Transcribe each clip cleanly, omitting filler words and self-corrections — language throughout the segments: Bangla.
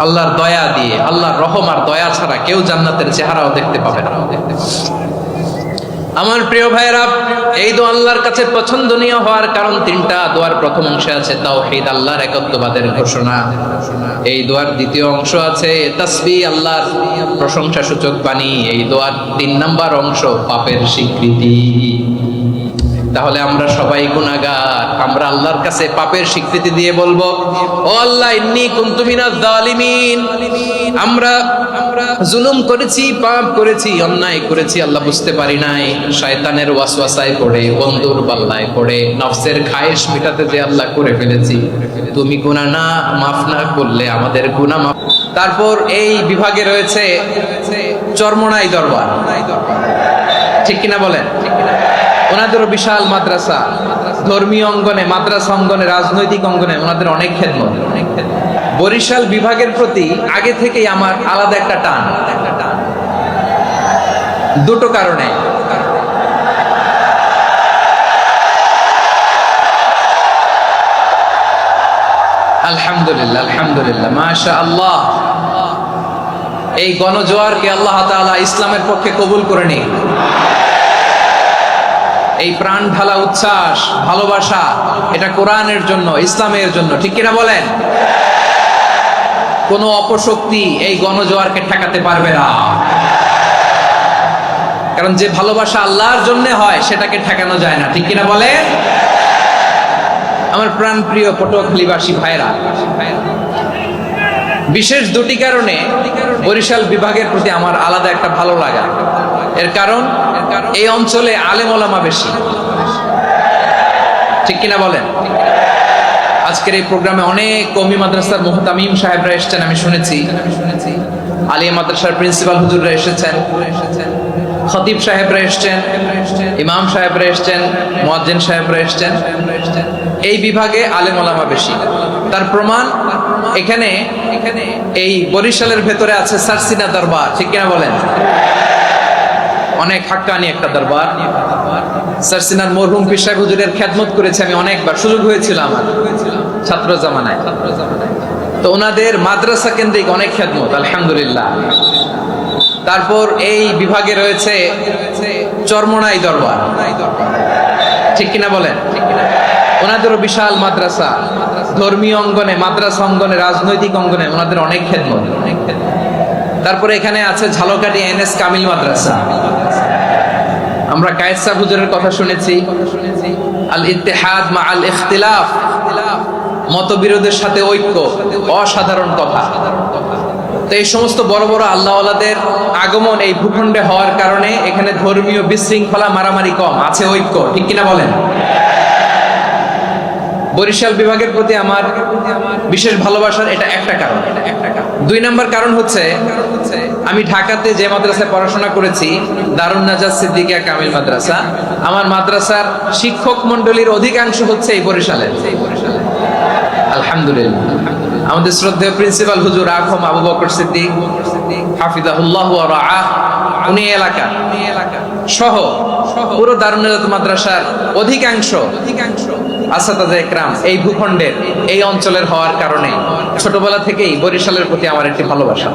আল্লাহর দয়া দিয়ে, আল্লাহর রহম আর দয়া ছাড়া কেউ জান্নাতের চেহারাও দেখতে পাবে না। আমার প্রিয় ভাইয়েরা, এই দোয়া আল্লাহর কাছে পছন্দনীয় হওয়ার কারণ তিনটা। দোয়ার প্রথম অংশে আছে তাওহীদ, আল্লাহর একত্ববাদের ঘোষণা। এই দোয়ার দ্বিতীয় অংশ আছে তাসবিহ, আল্লাহর প্রশংসা সূচক বাণী। এই দোয়ার 3 নাম্বার অংশ পাপের স্বীকৃতি। তাহলে আমরা সবাই গুনাহগার, আমরা আল্লাহর কাছে পাপের স্বীকৃতি দিয়ে বলবো, ও আল্লাহ, ইন্নী কুনতু মিনাজ জালিমিন। আমরা জুলুম করেছি, পাপ করেছি, অন্যায় করেছি, আল্লাহ বুঝতে পারি নাই। শয়তানের ওয়াসওয়াসায় পড়ে, বন্ধুর পাল্লায় পড়ে, নফসের খায়েশ মেটাতে যে আল্লাহ করে ফেলেছি। তুমি গুনাহ না মাফ না করলে আমাদের গুনাহ মাফ। তারপর এই বিভাগে রয়েছে চরমোনাই দরবার, ঠিক কিনা বলেন? ওনাদেরও বিশাল মাদ্রাসা, ধর্মীয় অঙ্গনে, মাদ্রাসা অঙ্গনে, রাজনৈতিক অঙ্গনে ওনাদের অনেক খেদমত। বরিশাল বিভাগের প্রতি আগে থেকেই আমার আলাদা একটা টান, দুটো কারণে। আলহামদুলিল্লাহ, আলহামদুলিল্লাহ, মাশাআল্লাহ। এই গণজোয়ারকে আল্লাহ তাআলা ইসলামের পক্ষে কবুল করে নিন। এই প্রাণ ঢালা উচ্ছ্বাস, ভালোবাসা, এটা কোরআনের জন্য, ইসলামের জন্য, ঠিক কিনা বলেন? কোন অপশক্তি এই গণজোয়ারকে ঠেকাতে পারবে না, কারণ যে ভালোবাসা আল্লাহর জন্য হয় সেটাকে ঠেকানো যায় না, ঠিক কিনা বলেন? আমার প্রাণ প্রিয় পটুয়াখালীবাসী ভাইরা, বিশেষ দুটি কারণে বরিশাল বিভাগের প্রতি আমার আলাদা একটা ভালো লাগা। এর কারণ, এই অঞ্চলে আলেম ওলামা বেশি, ঠিক কিনা বলেন? আজকের এই প্রোগ্রামে অনেক কওমি মাদ্রাসার মুহতামিম সাহেবরা এসেছেন, আমি শুনেছি। আলিয়া মাদ্রাসার প্রিন্সিপাল হুজুররা এসেছেন, খতিব সাহেবরা এসেছেন, ইমাম সাহেবরা এসেছেন, মুয়াজ্জিন সাহেবরা এসেছেন। এই বিভাগে আলেম ওলামা বেশি। তার প্রমাণ, এখানে এই বরিশালের ভেতরে আছে সারসিনা দরবার, ঠিক কিনা বলেন? অনেক হাক্কানি একটা দরবার। সারসিনার মরহুম পীর সাহেব হুজুরের খেদমত করেছি আমি অনেকবার, সুযোগ হয়েছিল আমার ছাত্র জামানায়। তো ওনাদের মাদ্রাসা কেন্দ্রিক অনেক খেদমত, আলহামদুলিল্লাহ। তারপর এই বিভাগে রয়েছে চরমোনাই দরবার, ঠিক কিনা বলেন? ওনাদেরও বিশাল মাদ্রাসা, ধর্মীয় অঙ্গনে, মাদ্রাসা অঙ্গনে, রাজনৈতিক অঙ্গনে ওনাদের অনেক খেদমত। তারপরে এখানে আছে ঝালকাঠি এনএস কামিল মাদ্রাসা। আমরা কায়েদ সাহেব হুজুরের কথা শুনেছি, আল ইত্তেহাদ মা আল ইখতিলাফ, মতবিরোধের সাথে ঐক্য, অসাধারণ কথা। তো এই সমস্ত বড় বড় আল্লাহওয়ালাদের আগমন এই ভূখণ্ডে হওয়ার কারণে এখানে ধর্মীয় বিশৃঙ্খলা, মারামারি কম, আছে ঐক্য, ঠিক কিনা বলেন? বরিশাল বিভাগের প্রতি আমার বিশেষ ভালোবাসার এটা একটা কারণ। 2 নম্বর কারণ হচ্ছে, আমি ঢাকাতে যে মাদ্রাসায় পড়াশোনা করেছি, দারুন নাজাত সিদ্দিকিয়া কামিল মাদ্রাসা, আমার মাদ্রাসার শিক্ষক মন্ডলীর অধিকাংশ হচ্ছে এই বরিশালের। আলহামদুলিল্লাহ। আমাদের শ্রদ্ধেয় প্রিন্সিপাল হুজুর আখম আবু বকর সিদ্দিক হাফিজাহুল্লাহ ওয়া রাআহ, উনি এলাকা সহ পুরো দারুন নাজাত মাদ্রাসার অধিকাংশ আসাতাজা ইকরাম এই ভূখণ্ডের, এই অঞ্চলের হওয়ার কারণে ছোটবেলা থেকেই বরিশালের প্রতি আমার একটি ভালোবাসা।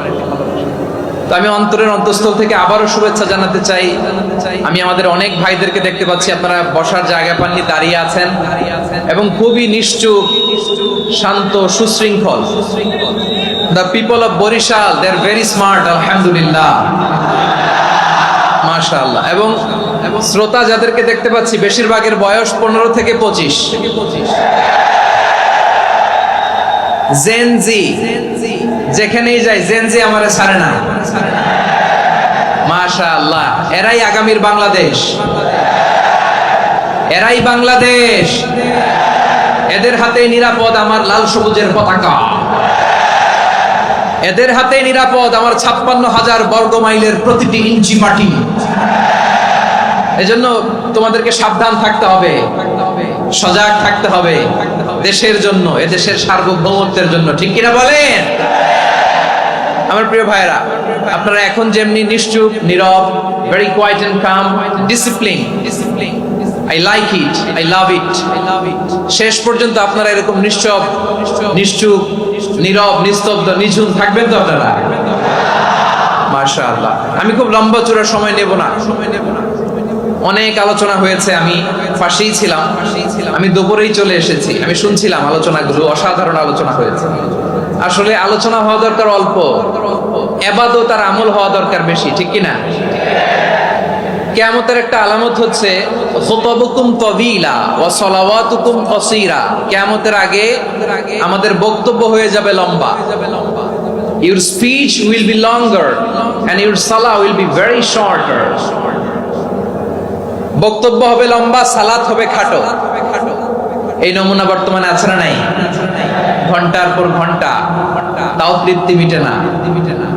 তো আমি অন্তরের অন্তঃস্থল থেকে আবারও শুভেচ্ছা জানাতে চাই। আমি আমাদের অনেক ভাইদেরকে দেখতে পাচ্ছি, আপনারা বসার জায়গা পাননি, দাঁড়িয়ে আছেন এবং খুবই নিশ্চুপ, শান্ত, সুশৃঙ্খল। The people of Barishal, they are very smart, আলহামদুলিল্লাহ, মাশাআল্লাহ। এবং শ্রোতা যাদেরকে দেখতে পাচ্ছি, বেশিরভাগের বয়স 15 থেকে 25। জেনজি, যেখানেই যাই জেনজি আমারে ছাড়ে না, মাশাআল্লাহ। এরাই আগামীর বাংলাদেশ, এরাই বাংলাদেশ। এদের হাতে নিরাপদ আমার লাল সবুজের পতাকা, এদের হাতে নিরাপদ আমার 56,000 বর্গ মাইলের প্রতিটি ইঞ্চি মাটি। এজন্য তোমাদেরকে সাবধান থাকতে হবে, সজাগ থাকতে হবে দেশের জন্য, এদেশের সার্বভৌমত্বের জন্য, ঠিক কিনা বলেন? আমার প্রিয় ভাইরা, আপনারা এখন যেমনি নিশ্চুপ, নীরব, very quiet and calm, discipline, I like it, I love it. শেষ পর্যন্ত আপনারা এরকম নিশ্চুপ, নীরব, নিস্তব্ধ, নিঝুম থাকবেন তো আপনারা? মাশাআল্লাহ। আমি খুব লম্বা চূড়ার সময় নেব না। অনেক আলোচনা হয়েছে, আমি পাশেই ছিলাম, আমি দুপুরেই চলে এসেছি, আমি শুনছিলাম আলোচনাগুলো, অসাধারণ আলোচনা হয়েছে। আসলে আলোচনা হওয়া দরকার অল্প, ইবাদত আর আমল হওয়া দরকার বেশি, ঠিক কিনা? কিয়ামতের একটা আলামত হচ্ছে খুতাবুকুম তাবিলা ওয়া সালাওয়াতুকুম কাসীরা। কিয়ামতের আগে আমাদের বক্তব্য হয়ে যাবে লম্বা। Your speech will be longer and your salah will be very shorter. বক্তব্য হবে লম্বা, সালাত হবে খাটো। এই নমুনা বর্তমানে আছে না নাই? ঘন্টার পর ঘন্টা, তাও তৃপ্তি মিটে না।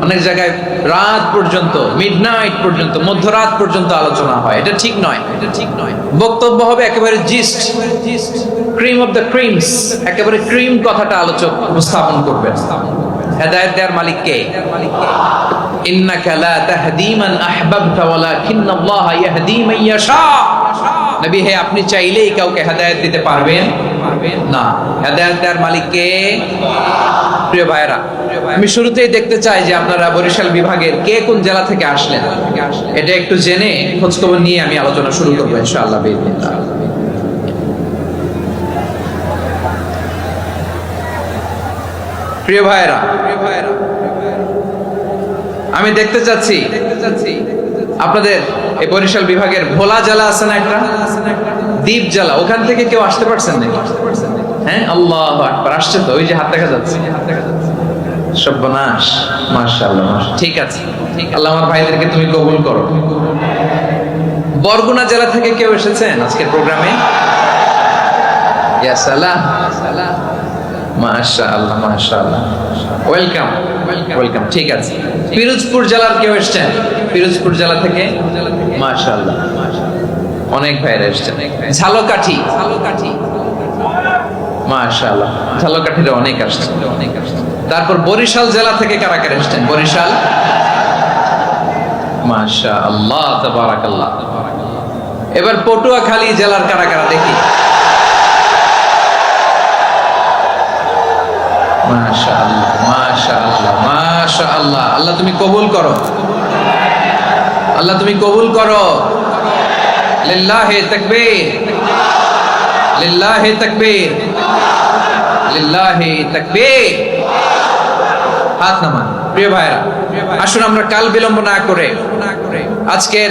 অনেক জায়গায় রাত পর্যন্ত, মিডনাইট পর্যন্ত, মধ্যরাত পর্যন্ত আলোচনা হয়। এটা ঠিক নয়, এটা ঠিক নয়। বক্তব্য হবে একেবারে gist, cream of the creams, একেবারে ক্রিম কথাটা আলোচক উপস্থাপন করবে। হেদায়েত দেওয়ার মালিক কে? ইন্নাকা লা তাহদি মান আহবাবতা ওয়ালাকিন্নাল্লাহা ইয়াহদি মান ইয়াশা। নবী হে, আপনি চাইলেই কাউকে হেদায়েত দিতে পারবেন না। হেদায়েত দেওয়ার মালিক কে? প্রিয় ভাইরা, আমি শুরুতেই দেখতে চাই যে আপনারা বরিশাল বিভাগের কে কোন জেলা থেকে আসলেন, এটা একটু জেনে খোঁজখবর নিয়ে আমি আলোচনা শুরু করবো ইনশাআল্লাহ বিইذنিল্লাহ। প্রিয় ভাইরা, আমি দেখতে চাচ্ছি আপনাদের এই বরিশাল বিভাগের ভোলা জেলা আছে না একটা, দ্বীপ জেলা, ওখান থেকে কেউ আসতে পারছেন নাকি? হ্যাঁ, আল্লাহু আকবার, আসছে তো, ওই যে হাত দেখা যাচ্ছে। সর্বনাশ, মাশাআল্লাহ। ঠিক আছে, আল্লাহ আমার ভাইদেরকে তুমি কবুল করো। বরগুনা জেলা থেকে কেউ এসেছেন আজকের প্রোগ্রামে? ইয়া সালাম, মাশাআল্লাহ, মাশাআল্লাহ, ওয়েলকাম, ওয়েলকাম। ঠিক আছে, পিরোজপুর জেলার কেউ এসেছেন? পিরোজপুর জেলা থেকে মাশাআল্লাহ, অনেক ভাইরা এসেছেন। ঝালকাঠি, মাশাআল্লাহ, ঝালকাঠির অনেক আসছে। তারপর বরিশাল জেলা থেকে কারা কারা এসেছেন? বরিশাল, মাশাআল্লাহ, তাবারাকাল্লাহ। এবার পটুয়াখালী জেলার কারা কারা দেখি? মাশাআল্লাহ, মাশাআল্লাহ, মাশাআল্লাহ। আল্লাহ তুমি কবুল করো, আল্লাহ তুমি কবুল করো। লিল্লাহি তাকবীর, লিল্লাহি তাকবীর, লিল্লাহি তাকবীর। হাত নামান। প্রিয় ভাইরা, আসুন আমরা কাল বিলম্ব না করে আজকের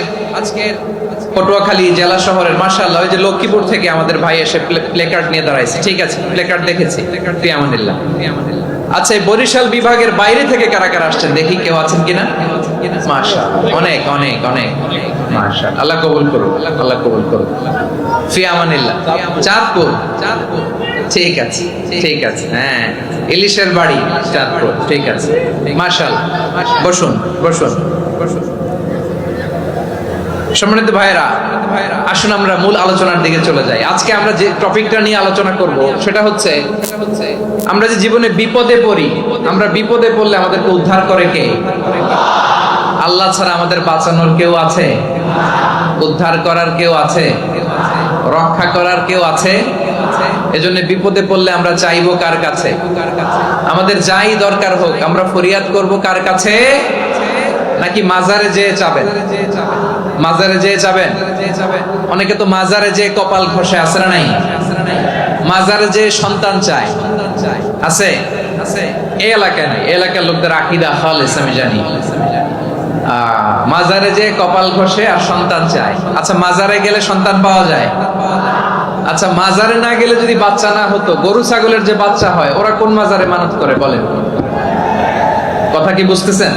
পটুয়াখালী জেলা শহরের, মাশাআল্লাহ, ওই যে লক্ষ্মীপুর থেকে আমাদের ভাই এসে প্লেকার্ড নিয়ে দাঁড়াইছে। ঠিক আছে, প্লেকার্ড দেখেছি, ফি আমানিল্লাহ। আচ্ছা, বরিশাল বিভাগের বাইরে থেকে কারা কারা আসছেন দেখি, কেউ আছেন কিনা? মাশাআল্লাহ, অনেক অনেক অনেক, মাশাআল্লাহ। আল্লাহ কবুল করুন, আল্লাহ কবুল করুন, ফি আমানিল্লাহ। চাঁদপুর, ঠিক আছে, ঠিক আছে, হ্যাঁ, ইলিশের বাড়ি চাঁদপুর, ঠিক আছে, মাশাআল্লাহ। বসুন, বসুন, বসুন। সম্মানিত ভাইরা, আসুন আমরা মূল আলোচনার দিকে চলে যাই। আজকে আমরা যে টপিকটা নিয়ে আলোচনা করব সেটা হচ্ছে আমরা যে জীবনে বিপদে পড়ি, আমরা বিপদে পড়লে আমাদেরকে উদ্ধার করে কে? আল্লাহ ছাড়া আমাদের বাঁচানোর কেউ আছে? উদ্ধার করার কেউ আছে? রক্ষা করার কেউ আছে? এজন্য বিপদে পড়লে আমরা চাইবো কার কাছে? আমাদের যাই দরকার হোক আমরা ফরিয়াদ করব কার কাছে? নাকি মাজারে যেয়ে চাবেন? মাজারে যেয়ে চাবেন? অনেকে তো মাজারে যেয়ে কপাল ঘষে, আছে না নাই? মাজারে যেয়ে সন্তান চায়, আছে? এই এলাকায় নাই, এই এলাকার লোকদের আকীদা খালেস আমি জানি। মাজারে যেয়ে কপাল ঘষে আর সন্তান চায়। আচ্ছা, মাজারে গেলে সন্তান পাওয়া যায়? আচ্ছা, মাজারে না গেলে যদি বাচ্চা না হতো, গরু ছাগলের যে বাচ্চা হয় ওরা কোন মাজারে মানত করে বলেন? কথা কি বুঝতেছেন?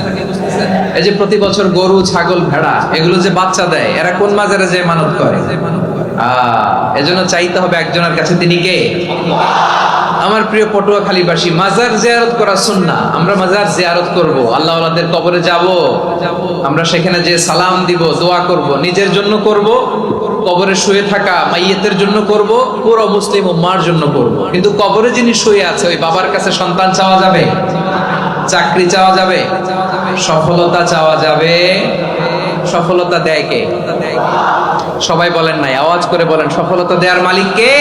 এই যে প্রতি বছর গরু, ছাগল, ভেড়া এগুলো যে বাচ্চা দেয়, এরা কোন মাজারে যে মানত করে? এজন্য চাইতে হবে একজনের কাছে, তিনি কে? আমার প্রিয় পটুয়াখালীবাসী, মাজার জিয়ারত করা সুন্নাহ। আমরা মাজার জিয়ারত করব, আল্লাহ ওয়ালাদের কবরে যাব, আমরা সেখানে যে সালাম দিব, দোয়া করব, নিজের জন্য করব, কবরে শুয়ে থাকা মাইয়েতের জন্য করব, পুরো মুসলিম উম্মার জন্য করব। কিন্তু কবরে যিনি শুয়ে আছে ওই বাবার কাছে সন্তান চাওয়া যাবে? চাকরি চাওয়া যাবে? সফলতা চাওয়া যাবে? সফলতা দেয় কে? সবাই বলেন নাই, আওয়াজ করে বলেন, সফলতা দেওয়ার মালিক কে?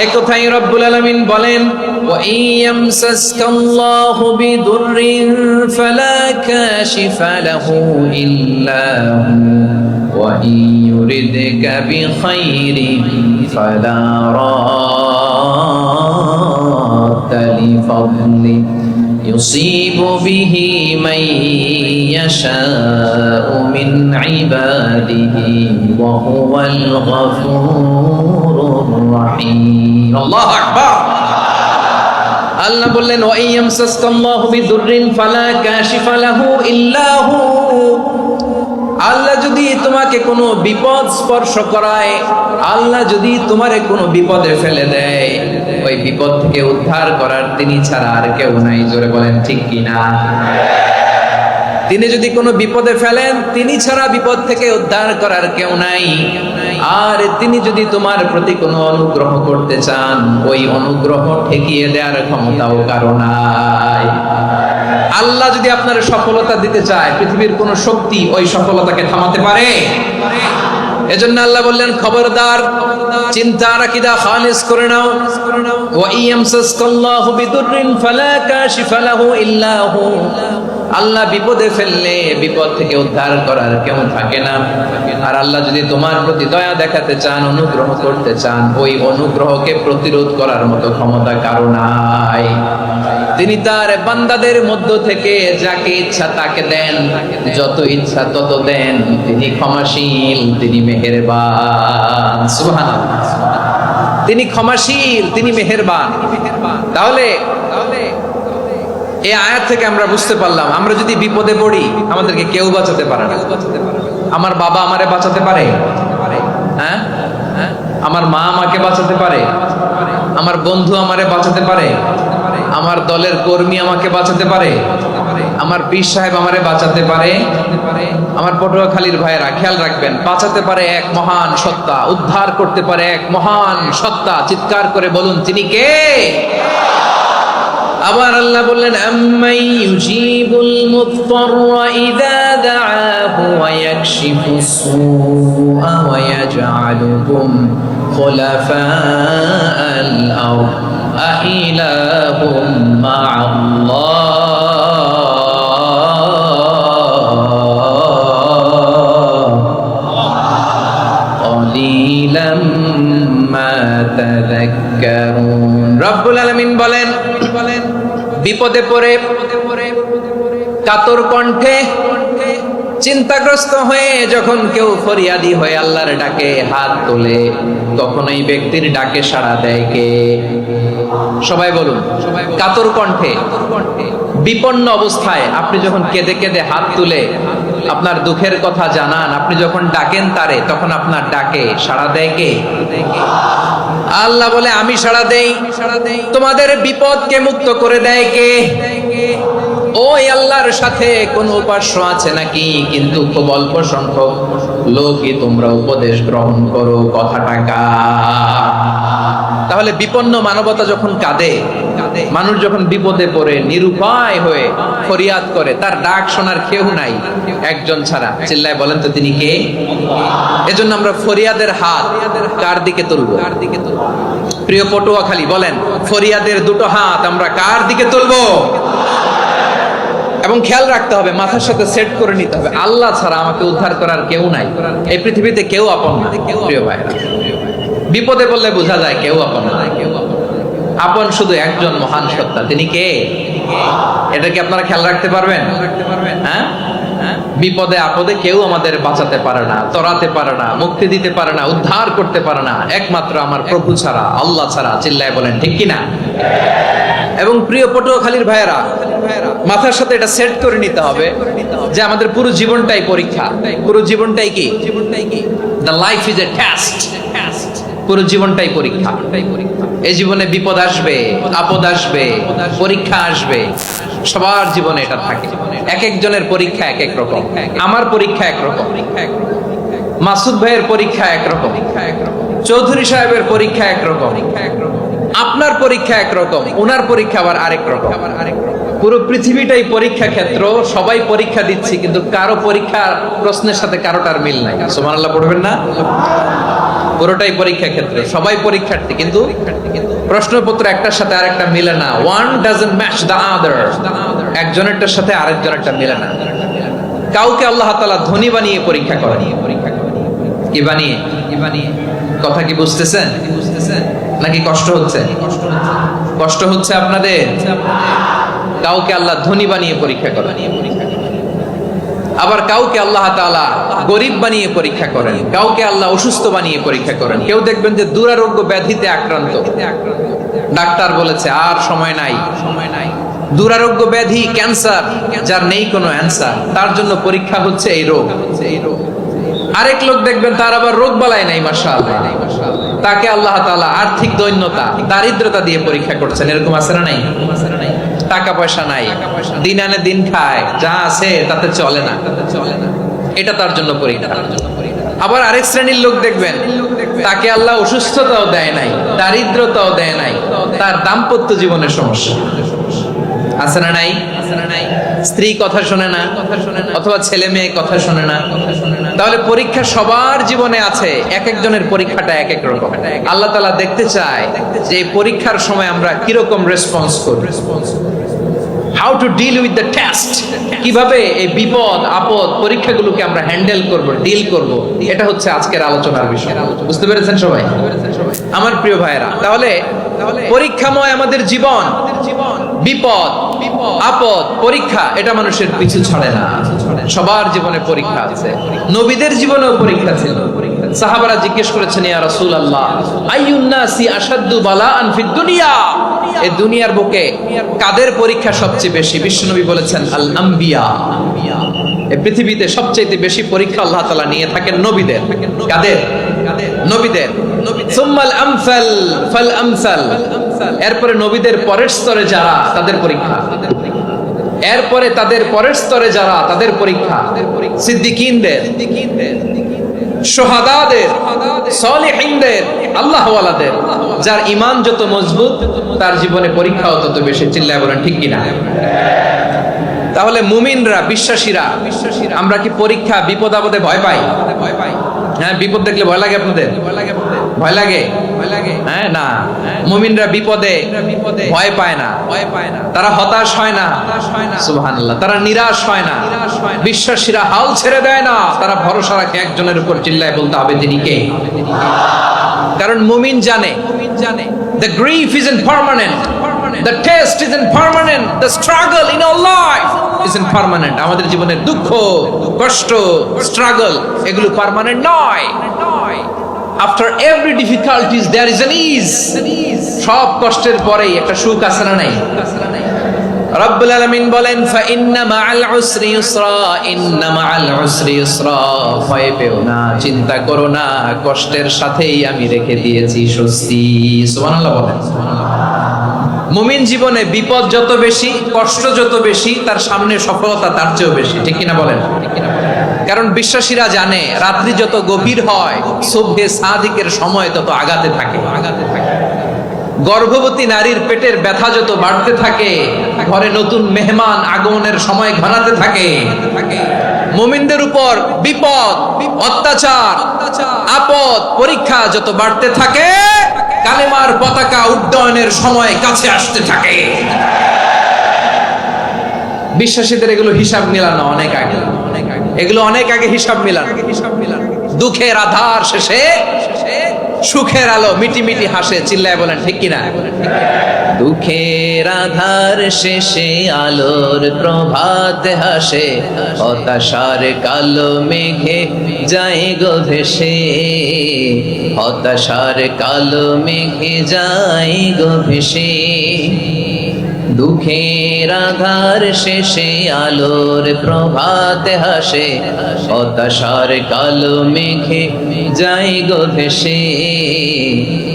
একথাই রব্বুল আলামিন বলেন, وإن يمسسك الله بضر فلا كاشف له إلا هو وإن يردك بخير فلا راد لفضله يصيب به من يشاء من عباده وهو الغفور الرحيم الله أكبر আল্লাহ বললেন ওয়া ইয়ামসাসকাল্লাহু বিদুররিন ফালা কাশিফা লাহু ইল্লা হু আল্লাহ যদি তোমাকে কোনো বিপদ স্পর্শ করায় আল্লাহ যদি তোমারে কোনো বিপদে ফেলে দেয় ওই বিপদ থেকে উদ্ধার করার তিনি ছাড়া আর কেউ নাই জোরে বলেন ঠিক কি না তিনি যদি কোনো বিপদে ফেলেন তিনি ছাড়া বিপদ থেকে উদ্ধার করার কেউ নাই আর তিনি যদি তোমার প্রতি কোনো অনুগ্রহ করতে চান ওই অনুগ্রহ ঠেকিয়ে দেওয়ার ক্ষমতাও কারো নাই আল্লাহ যদি আপনার সফলতা দিতে চায় পৃথিবীর কোন শক্তি ওই সফলতাকে থামাতে পারে এজন্য আল্লাহ বললেন খবরদার চিন্তার আকীদা খালিস করে নাও ওয়া ইয়ামসাসকাল্লাহু বিদুররিন ফালা কাশিফা লাহু ইল্লা হু আল্লাহ বিপদে ফেললে বিপদ থেকে উদ্ধার করার কেউ থাকে না আর আল্লাহ যদি তোমার প্রতি দয়া দেখাতে চান অনুগ্রহ করতে চান ওই অনুগ্রহকে প্রতিরোধ করার মতো ক্ষমতা কারো নাই তিনি তার বান্দাদের মধ্য থেকে যাকে ইচ্ছা তাকে দেন যত ইচ্ছা তত দেন তিনি ক্ষমাশীল তিনি মেহেরবান সুবহানাল্লাহ তিনি ক্ষমাশীল তিনি মেহেরবান তাহলে এই আয়াত থেকে আমরা বুঝতে পারলাম আমরা যদি বিপদে পড়ি আমাদেরকে কেউ বাঁচাতে পারে না আমার বাবা আমারে বাঁচাতে পারে হ্যাঁ আমার মা আমাকে বাঁচাতে পারে আমার বন্ধু আমারে বাঁচাতে পারে আমার দলের কর্মী আমাকে বাঁচাতে পারে আমার পীর সাহেব আমারে বাঁচাতে পারে আমার পটুয়াখালীর ভাইয়েরা খেয়াল রাখবেন বাঁচাতে পারে এক মহান সত্তা উদ্ধার করতে পারে এক মহান সত্তা চিৎকার করে বলুন তিনি কে আবার আল্লাহ বললেন আম্মাই ইউজিবুল মুত্তাররা ইযা দাআহু ওয়া ইয়াকশিফুস সুআ ওয়া ইয়াজআলুকুম খুলাফাআল আরদ আইলাহুম মা'আল্লাহ ক্বালিলাম মা তাযাক্কারুন রব্বুল আলামিন বলেন বিপদে পড়ে কাতর কণ্ঠে চিন্তাগ্রস্ত হয়ে যখন কেউ ফরিয়াদি হয়ে আল্লাহর ডাকে হাত তোলে তখন এই ব্যক্তির ডাকে সাড়া দেয় কে সবাই বলুন কাতর কণ্ঠে বিপন্ন অবস্থায় আপনি যখন কেঁদে কেঁদে হাত তুলে আপনার দুঃখের কথা জানান আপনি যখন ডাকেন তারে তখন আপনার ডাকে সাড়া দেয় কে আল্লাহ বলে আমি সাড়া দেই তোমাদের বিপদকে মুক্ত করে দেয় কে ওই আল্লাহর সাথে কোন উপাস্য আছে নাকি কিন্তু খুব অল্প সংখ্যক লোকই তোমরা উপদেশ গ্রহণ করো কথাটা কার তাহলে বিপন্ন মানবতা যখন কাঁদে মানুষ যখন বিপদে পড়ে নিরুপায় হয়ে ফরিয়াদ করে তার ডাক শোনার কেউ নাই একজন ছাড়া চিল্লায় বলেন তো তিনি কে এজন্য আমরা ফরিয়াদের হাত কার দিকে তুলবো প্রিয় পটুয়াখালী বলেন ফরিয়াদের দুটো হাত আমরা কার দিকে তুলবো এবং খেয়াল রাখতে হবে মাথার সাথে সেট করে নিতে হবে আল্লাহ ছাড়া আমাকে উদ্ধার করার কেউ নাই এই পৃথিবীতে কেউ আপন না প্রিয় ভাইরা বিপদে পড়লে বোঝা যায় কেউ আপন না আপন শুধু একজন মহান সত্তা তিনি কে এটা কি আপনারা খেয়াল রাখতে পারবেন হ্যাঁ বিপদে আপদে কেউ আমাদের বাঁচাতে পারে না তরাতে পারে না মুক্তি দিতে পারে না উদ্ধার করতে পারে না একমাত্র আমার প্রভু ছাড়া আল্লাহ ছাড়া চিল্লায় বলেন ঠিক কিনা এবং প্রিয় পটুয়াখালীর ভাইয়েরা মাথার সাথে এটা সেট করে নিতে হবে যে আমাদের পুরো জীবনটাই পরীক্ষা পুরো জীবনটাই কি the life is a test পুরো জীবনটাই পরীক্ষা এই জীবনে বিপদ আসবে আপদ আসবে পরীক্ষা আসবে সবার জীবনে এটা থাকে এক একজনের পরীক্ষা এক এক রকম আমার পরীক্ষা এক রকম মাসুদ ভাইয়ের পরীক্ষা এক রকম চৌধুরী সাহেবের পরীক্ষা এক রকম আপনার পরীক্ষা এক রকম ওনার পরীক্ষা আবার আরেক রকম পুরো পৃথিবীটাই পরীক্ষা ক্ষেত্র সবাই পরীক্ষা দিচ্ছি কিন্তু কারো পরীক্ষা প্রশ্নের সাথে কারোটার মিল নাই সুবহানাল্লাহ পড়বেন না পুরোটাই পরীক্ষা ক্ষেত্র, সবাই পরীক্ষার্থী, কিন্তু প্রশ্নপত্র একটার সাথে আরেকটা মিলে না। One doesn't match the other, একজনেরটার সাথে আরেকজনেরটা মিলে না। কাউকে আল্লাহ তাআলা ধনী বানিয়ে পরীক্ষা করেন। কি বানিয়ে? কথা কি বুঝতেছেন নাকি কষ্ট হচ্ছে? কষ্ট হচ্ছে আপনাদের? কাউকে আল্লাহ ধনী বানিয়ে পরীক্ষা করেন, আবার কাউকে আল্লাহ তাআলা গরিব বানিয়ে পরীক্ষা করেন, কাউকে আল্লাহ অসুস্থ বানিয়ে পরীক্ষা করেন। কেউ দেখবেন যে দুরারোগ্য ব্যাধিতে আক্রান্ত, ডাক্তার বলেছে আর সময় নাই, দুরারোগ্য ব্যাধি, ক্যান্সার, যার নেই কোনো অ্যান্সার, তার জন্য পরীক্ষা হচ্ছে এই রোগ। আরেক লোক দেখবেন তার আবার রোগ বালাই নাই, মাশাআল্লাহ, তাকে আল্লাহ তাআলা আর্থিক দৈন্যতা, দারিদ্রতা দিয়ে পরীক্ষা করছেন। এরকম আছে না নাই? টাকা পয়সা নাই, দিন আনে দিন খায়, যা আছে তাতে চলে না, এটা তার জন্য পরীক্ষা। আবার আরেক শ্রেণীর লোক দেখবেন তাকে আল্লাহ অসুস্থতাও দেয় নাই, দারিদ্রতাও দেয় নাই, তার দাম্পত্য জীবনের সমস্যা আছে না নাই? স্ত্রী কথা শোনে না, অথবা ছেলে মেয়ে কথা শোনে না। তাহলে পরীক্ষা সবার জীবনে আছে, এক একজনের পরীক্ষাটা এক এক রকম। আল্লাহ তাআলা দেখতে চায় যে এই পরীক্ষার সময় আমরা কিরকম রেসপন্স করি, how to deal with the test, কিভাবে এই বিপদ আপদ পরীক্ষাগুলোকে আমরা হ্যান্ডেল করব, ডিল করব। এটা হচ্ছে আজকের আলোচনার বিষয়। বুঝতে পেরেছেন সবাই? আমার প্রিয় ভাইয়েরা, তাহলে পরীক্ষাময় আমাদের জীবন, বিপদ আপদ পরীক্ষা, এটা মানুষের পিছু ছাড়ে না। সবার জীবনে পরীক্ষা আছে, নবীদের জীবনেও পরীক্ষা ছিল। সাহাবারা জিজ্ঞেস করেছেন, ইয়া রাসূলুল্লাহ, আইয়ুন নাসি আশাদ্দু বালাআন ফিদ দুনিয়া, এই দুনিয়ার বুকে কাদের পরীক্ষা সবচেয়ে বেশি? বিশ্বনবী বলেছেন, আল আম্বিয়া, এই পৃথিবীতে সবচেয়ে বেশি পরীক্ষা আল্লাহ তাআলা নিয়ে থাকেন নবীদের। কাদের? নবীদের। সুম্মাল আমসাল ফাল আমসাল, এরপরে নবীদের পরের স্তরে যারা, তাদের পরীক্ষা। এরপরে তাদের পরের স্তরে যারা, তাদের পরীক্ষা। সিদ্দিকীনদের, শুহাদাদের, সালিহিনদের, আল্লাহওয়ালাদের। যার ঈমান যত মজবুত, তার জীবনে পরীক্ষাও তত বেশি। চিল্লায় বলেন ঠিক কিনা? তাহলে মুমিনরা, বিশ্বাসীরা, আমরা কি পরীক্ষা বিপদ আপদে ভয় পাই? হ্যাঁ, বিপদ দেখলে ভয় লাগে আপনাদের? ভয় লাগে? হ্যাঁ, না, মুমিনরা বিপদে ভয় পায় না, তারা হতাশ হয় না, সুবহানাল্লাহ, তারা নিরাশ হয় না। বিশ্বাসীরা হাল ছেড়ে দেয় না, তারা ভরসা রাখে একজনের উপর। চিল্লায় বলতে হবে তিনি কে? কারণ মুমিন জানে the grief isn't permanent, the test isn't permanent, the struggle in our life isn't permanent. আমাদের জীবনের দুঃখ, কষ্ট, struggle, এগুলো পার্মানেন্ট নয়। After every difficulties there is an ease. সব কষ্টের পরেই একটা সুখ আছে না নাই? রব্বুল আলামিন বলেন, ফা ইন্না মাআল উসরি ইউসরা, ইন্না মাআল উসরি ইউসরা, ভয় পেও না, চিন্তা করো না, কষ্টের সাথেই আমি রেখে দিয়েছি স্বস্তি। সুবহানাল্লাহ বলেন। মুমিন জীবনে বিপদ যত বেশি, কষ্ট যত বেশি, তার সামনে সফলতা তার চেয়েও বেশি। ঠিক কিনা বলেন? কারণ বিশ্বাসীরা জানে রাত্রি যত গভীর হয়, সুবহে সাদিকের সময় তত আগাতে থাকে। গর্ভবতী নারীর পেটের ব্যথা যত বাড়তে থাকে, ঘরে নতুন মেহমান আগমনের সময় ঘনাতে থাকে। মুমিনদের উপর বিপদ, অত্যাচার, আপদ, পরীক্ষা যত বাড়তে থাকে, কালেমার পতাকা উড্ডয়নের সময় কাছে আসতে থাকে। বিশ্বাসীদের এগুলো হিসাব মিলানো অনেক আগে, এগুলো অনেক আগে হিসাব মিলানো। দুঃখের আধার শেষে সুখের আলো মিটি মিটি হাসে। চিল্লায় বলেন ঠিক কিনা? দুঃখের আধার শেষে আলোর প্রভাত হাসে, হতাশার কালো মেঘে যায় গো ভেসে, হতাশার কালো মেঘে যায় গো ভেসে। দুঃখের আধার শেষে আলোর প্রভাত হাসে, হতাশার কালো মেঘে যায় গো ভেসে,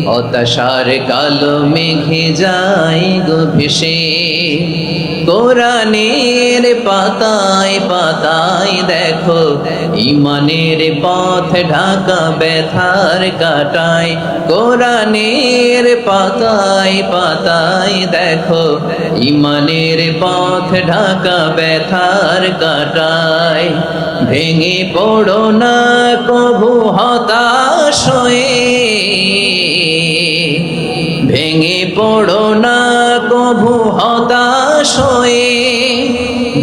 হতাশার কালো মেঘে যায় গো ভেসে। কোরআনের পাতায় পাতায় দেখো ঈমানের পথ ঢাকা ব্যথার কাটায়। কোরআনের পাতায় পাতায় দেখো ঈমানের পথ ঢাকা ব্যথার কাটায়। ভেঙে পড়ো না কভু হতাশ হয়ে, ভেঙে পড়ো না কভু হতাশ হয়ে।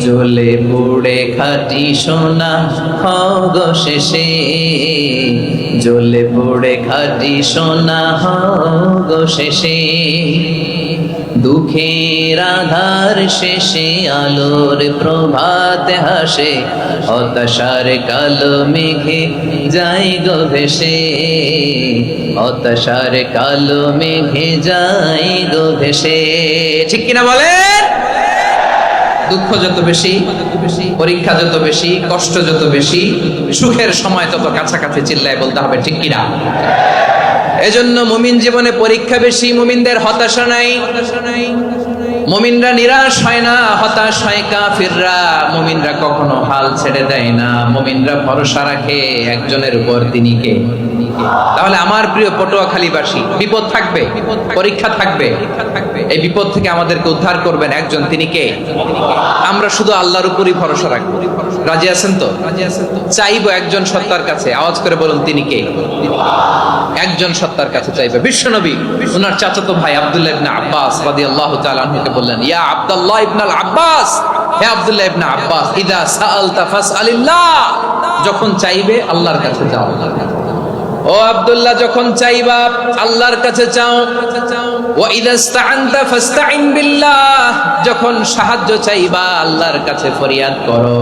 জ্বলে পুড়ে খাঁটি সোনা হও গো শেষে, জ্বলে পুড়ে খাঁটি সোনা হও গো শেষে। দুঃখের আধার শেষে আলোর প্রভাত হাসে, হতাশার কালো মেঘে যাই গো ভেসে, হতাশার কালো মেঘে যাই গো ভেসে। ঠিক কিনা বলেন? দুঃখ যত বেশি, পরীক্ষা যত বেশি, কষ্ট যত বেশি, সুখের সময় তত কাছাকাছি চিল্লায় বলতে হবে ঠিক কিনা। এজন্য মুমিন জীবনে পরীক্ষা বেশি, মুমিনদের হতাশা নাই। মুমিনরা নিরাশ হয় না, হতাশ হয় কাফিররা। মুমিনরা কখনো হাল ছেড়ে দেয় না, মুমিনরা ভরসা রাখে একজনের উপর, তিনি কে? তাহলে আমার প্রিয় পটুয়াখালীবাসী, বিপদ থাকবে, পরীক্ষা থাকবে, এই বিপদ থেকে আমাদেরকে উদ্ধার করবেন একজন, তিনি কে? আমরা শুধু আল্লাহর উপরই ভরসা রাখবো। রাজি আছেন তো? চাইবো একজন সত্তার কাছে, আওয়াজ করে বলুন তিনি কে? একজন সত্তার কাছে চাইবে। বিশ্বনবী ওনার চাচাতো ভাই আব্দুল্লাহ ইবনে আব্বাস রাদিয়াল্লাহু তাআলা আনহুকে বললেন, ইয়া আব্দুল্লাহ ইবনে আব্বাস, হে আব্দুল্লাহ ইবনে আব্বাস, ইদা সাআলতা ফাসআলিল্লাহ, যখন চাইবে আল্লাহর কাছে যাও। ও আব্দুল্লাহ, যখন চাইবা আল্লাহর কাছে চাও। ওয়া ইদা ইসতাআনতা ফাসতাইন বিল্লাহ, যখন সাহায্য চাইবা আল্লাহর কাছে ফরিয়াদ করো।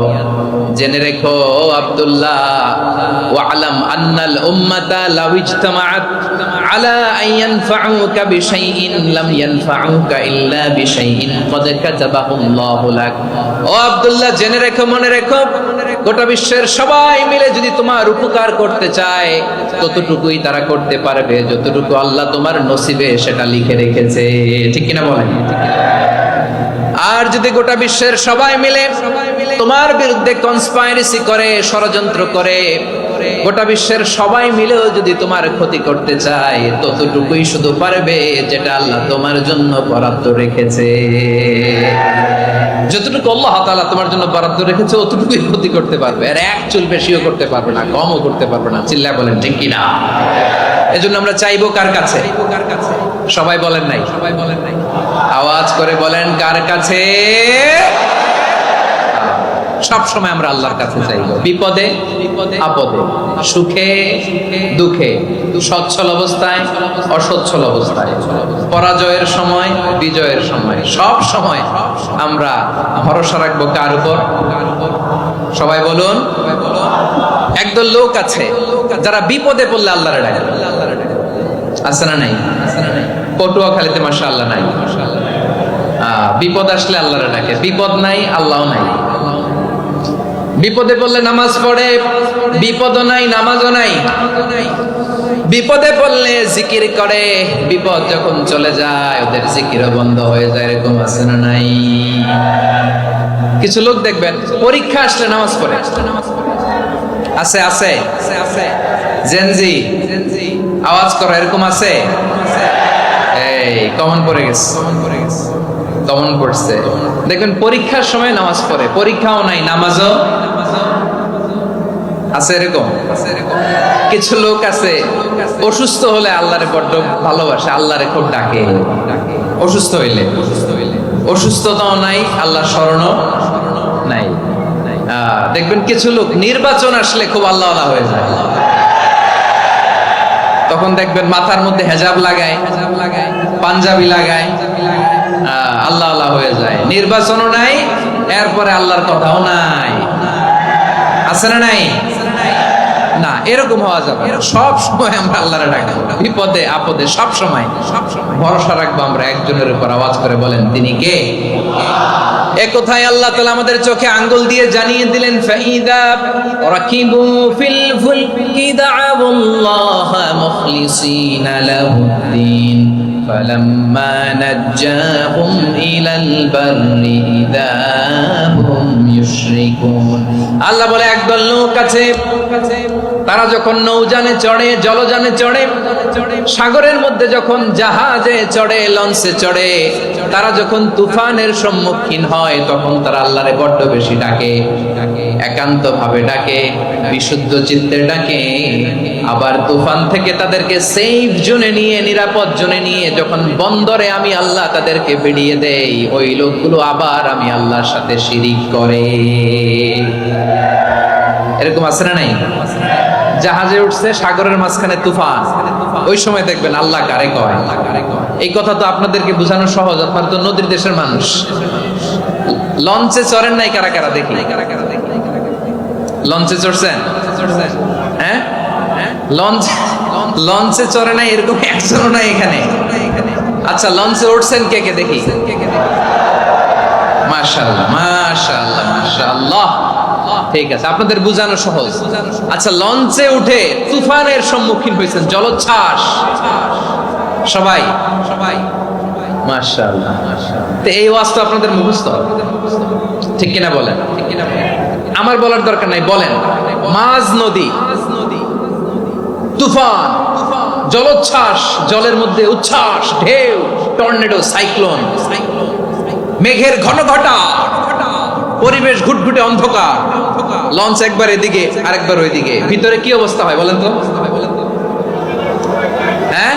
জেনে রেখো আব্দুল্লাহ, ওয়া'লাম আন্নাল উম্মাতা লাউ ইজতামাআত আলা আন ইয়ানফাউকা বিশাইইন লাম ইয়ানফাউকা ইল্লা বিশাইইন ক্বাদ কাতাবাহুল্লাহু লাক। ও আব্দুল্লাহ, জেনে রেখো, মনে রেখো, গোটা বিশ্বের সবাই মিলে যদি তোমার উপকার করতে চায় ততটুকুই তারা করতে পারবে যতটুকু আল্লাহ তোমার নসিবে সেটা লিখে রেখেছে। ঠিক কিনা বলেন? আর যদি গোটা বিশ্বের সবাই মিলে তোমার বিরুদ্ধে কনস্পাইরেসি করে, ষড়যন্ত্র করে, গোটা বিশ্বের সবাই মিলেও যদি তোমার ক্ষতি করতে চায় ততটুকুই শুধু পারবে যেটা আল্লাহ তোমার জন্য বরাদ্দ রেখেছে। যতটুকু আল্লাহ তাআলা তোমার জন্য বরাদ্দ রেখেছে অতটুকুই ক্ষতি করতে পারবে, আর এক চুল বেশিও করতে পারবে না, কমও করতে পারবে না। চিল্লায় বলেন ঠিক কিনা। এজন্য আমরা চাইবো কার কাছে? সবাই বলেন নাই, সবাই বলেন নাই, আওয়াজ করে বলেন কার কাছে? সব সময় আমরা আল্লাহর কাছে চাইবো, বিপদে আপদে, সুখে দুঃখে, সচ্ছল অবস্থায় অসচ্ছল অবস্থায়, পরাজয়ের সময় বিজয়ের সময়, সব সময় আমরা ভরসা রাখবো কার উপর? সবাই বলুন। একদল লোক আছে যারা বিপদে পড়লে আল্লাহরে ডাকে। আছে না নাই? পটুয়াখালীতে মাশাআল্লাহ নাই। বিপদ আসলে আল্লাহরে ডাকে, বিপদ নাই আল্লাহও নাই। বিপদে পড়লে নামাজ পড়ে, বিপদও নাই নামাজও নাই। বিপদে পড়লে জিকির করে, বিপদ যখন চলে যায় ওদের জিকিরও বন্ধ হয়ে যায়। এরকম আছে না নাই? কিছু লোক দেখবেন পরীক্ষা আসলে নামাজ পড়ে। আছে আছে আছে। জেনজি আওয়াজ করো, এরকম আছে? এই কমন পড়ে গেছে, কমন পড়ছে। দেখবেন পরীক্ষার সময় নামাজ পড়ে, পরীক্ষাও নাই নামাজও আছে। এরকম কিছু লোক আছে অসুস্থ হলে আল্লাহরে বড্ড ভালোবাসে, আল্লাহরে খুব ডাকে। অসুস্থ হইলে অসুস্থতাও নাই, আল্লাহর স্মরণও নাই। দেখবেন কিছু লোক নির্বাচন আসলে খুব আল্লাহওয়ালা হয়ে যায়। তখন দেখবেন মাথার মধ্যে হেজাব লাগায়, পাঞ্জাবি লাগায়, আল্লাহ আল্লাহ হয়ে যায়। নির্বাচনও নাই, এরপরে আল্লাহর কথাও নাই। আছে না নাই? না, এরকম হওয়া যাবে। সব সময় আমরা আল্লাহরে ডাকবো, বিপদে আপদে সব সময় ভরসা রাখবো আমরা একজনের উপর। আওয়াজ করে বলেন তিনি কে? এ কথায় আল্লাহ তাআলা আমাদের চোখে আঙ্গুল দিয়ে জানিয়ে দিলেন, ফাইদা রাকিবু ফিল ফুলকি দা'আবুল্লাহ মুখলিসিনা লাহুদ্দিন ফালাম্মা নাজ্জাহুম ইলাল বাররি ইযা হুম ইউশরিকুন। আল্লাহ বলে একদল লোক আছে, তারা যখন নৌযানে চড়ে, জলযানে চড়ে, সাগরের মধ্যে যখন জাহাজে চড়ে, লঞ্চে চড়ে, তারা যখন তুফানের সম্মুখীন হয় তখন তারা আল্লাহরে বড্ড বেশি ডাকে, একান্ত ভাবে ডাকে, বিশুদ্ধ চিত্তে ডাকে। আবার তুফান থেকে তাদেরকে সেফ জোনে নিয়ে, নিরাপদ জোনে নিয়ে যখন বন্দরে আমি আল্লাহ তাদেরকে বেরিয়ে দেই, ওই লোকগুলো আবার আমি আল্লাহর সাথে শিরিক করে। এরকম আছে না নাই? জাহাজে উঠছে, সাগরের মাঝখানে তুফান, ওই সময় দেখবেন আল্লাহ কারে কয়। এই কথা তো আপনাদেরকে বোঝানো সহজ, আপনারা তো নদীর দেশের মানুষ। লঞ্চে চড়েন নাই কারা কারা? দেখি, লঞ্চে চড়ছেন? হ্যাঁ, লঞ্চে চড়ে নাই এরকম একজনও নাই এখানে। আচ্ছা, লঞ্চে উঠছেন কে কে? দেখি। মাশাআল্লাহ, মাশাআল্লাহ, মাশাআল্লাহ। ঠিক আছে, আপনাদের বোঝানো সহজ। আচ্ছা, লঞ্চে উঠে তুফানের সম্মুখীন হয়েছেন, জলোচ্ছ্বাস, সবাই সবাই মাশাআল্লাহ। তো এই ওয়াজ তো আপনাদের মুখস্থ, ঠিক কিনা বলেন? আমার বলার দরকার নাই, বলেন। মাঝ নদী, তুফান, জলোচ্ছ্বাস, জলের মধ্যে উচ্ছ্বাস, ঢেউ, টর্নেডো, সাইক্লোন, মেঘের ঘনঘটা, পরিবেশ ঘুটঘুটে অন্ধকার, লঞ্চ একবার এদিকে আরেকবার ওইদিকে, ভিতরে কি অবস্থা হয় বলেন তো? হ্যাঁ,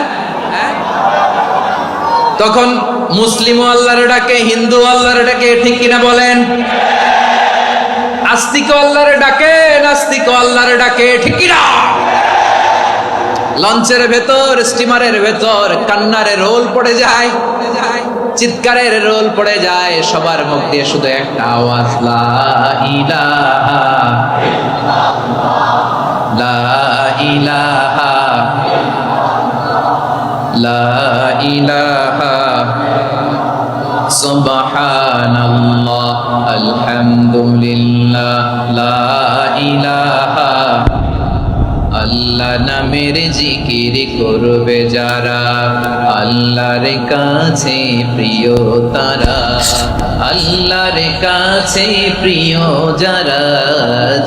তখন মুসলিম আল্লাহর ডাকে, হিন্দু আল্লাহর ডাকে, ঠিক কিনা বলেন? আস্তিক আল্লাহর ডাকে, নাস্তিক আল্লাহর ডাকে, ঠিক কিনা? লঞ্চের ভেতর, স্টিমারের ভেতর কান্নারে রোল পড়ে যায়, চিৎকারের রোল পড়ে যায়, সবার মুখ দিয়ে শুধু একটা আওয়াজ, লা ইলাহা লা ইলাহা লা ইলাহা সুবহানাল্লাহ আলহামদুলিল্লাহ লা ইলাহা। আল্লাহ নামের জিকির করবে যারা, আল্লাহর কাছে প্রিয় তারা, আল্লাহর কাছে প্রিয় যারা,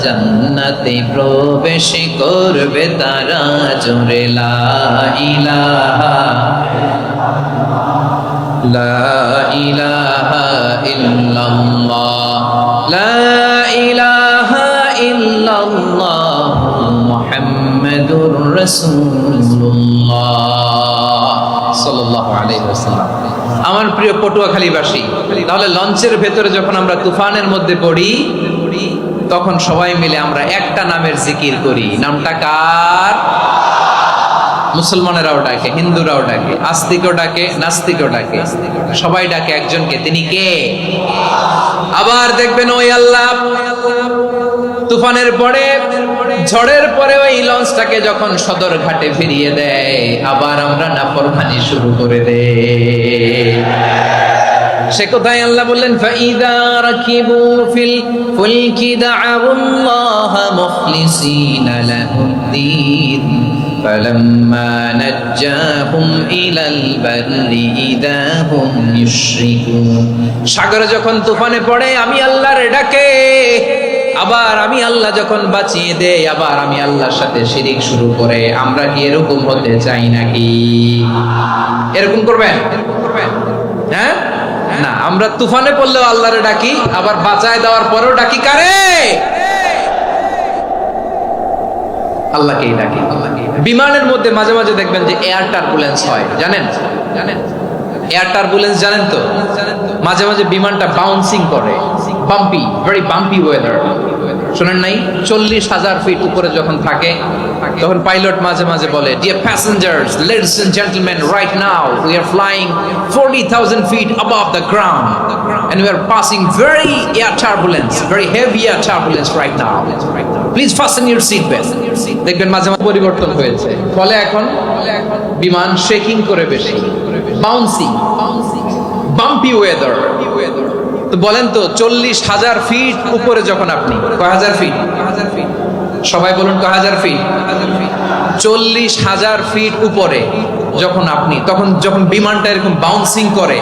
জান্নাতে প্রবেশ করবে তারা, জোরে লা ইলাহা লা ইলাহা ইল্লাল্লাহ লা ইলাহা ইল্লাল্লাহ মুহাম্মাদুর রাসূলুল্লাহ সাল্লাল্লাহু আলাইহি ওয়াসাল্লাম। আমার প্রিয় পটুয়াখালীবাসী, তাহলে লঞ্চের ভেতরে যখন আমরা তুফানের মধ্যে পড়ি, তখন সবাই মিলে আমরা একটা নামের জিকির করি। নামটা কার? মুসলমানেরাও ডাকে, হিন্দুরাও ডাকে, আস্তিকও ডাকে, নাস্তিকও ডাকে, সবাই ডাকে একজনকে। তিনি কে? আবার দেখবেন ওই আল্লাহ তুফানের পরে, ঝড়ের পরে ওই লঞ্চটাকে যখন সদর ঘাটে ফিরিয়ে দেয়, আবার আমরা নাফরমানি শুরু করে দেই। সে কোথায়? আল্লাহ বললেন, ফাইদা রাকিবু ফিল ফুলকি দা'উল্লাহা মুখলিসিনা লাহুদ্দীন ফালাম্মা নাজ্জাহুম ইলাল বাররি ইযা হুম ইউশরিকুন। সাগরে যখন তুফানে পড়ে আমি আল্লাহর ডাকে, আবার আমি আল্লাহ যখন বাঁচিয়ে দেই, আবার আমি আল্লাহর সাথে শিরিক শুরু করে। আমরা কি এরকম হতে চাই নাকি? এরকম করবেন? হ্যাঁ না, আমরা তুফানে পড়লেও আল্লাহরে ডাকি, আবার বাঁচায় দেওয়ার পরেও ডাকি কারে? আল্লাহকেই ডাকি। বিমানের মধ্যে মাঝে মাঝে দেখবেন যে এয়ার টার্বুলেন্স হয়, জানেন? এয়ার টার্বুলেন্স জানেন তো? মাঝে মাঝে বিমানটা বাউন্সিং করে, বাম্পি, ভেরি বাম্পি ওয়েদার। শোনেন নাই? 40,000 ফিট উপরে যখন থাকে, তখন পাইলট মাঝে মাঝে বলে, dear passengers, ladies and gentleman, right now we are flying 40,000 feet above the ground and we are passing very air turbulence, very heavy air turbulence right now. Please fasten your seat belt. দেখবেন মাঝে মাঝে পরিবর্তন হয়েছে, ফলে এখন বিমান শেকিং করে বেশি, বাউন্সিং, বাম্পি ওয়েদার। তো বলেন তো, 40,000 ফিট উপরে যখন আপনি, কয় হাজার ফিট? সবাই বলুন কয় হাজার ফিট? 40,000 ফিট উপরে যখন বিমানটা এরকম বাউন্সিং করে,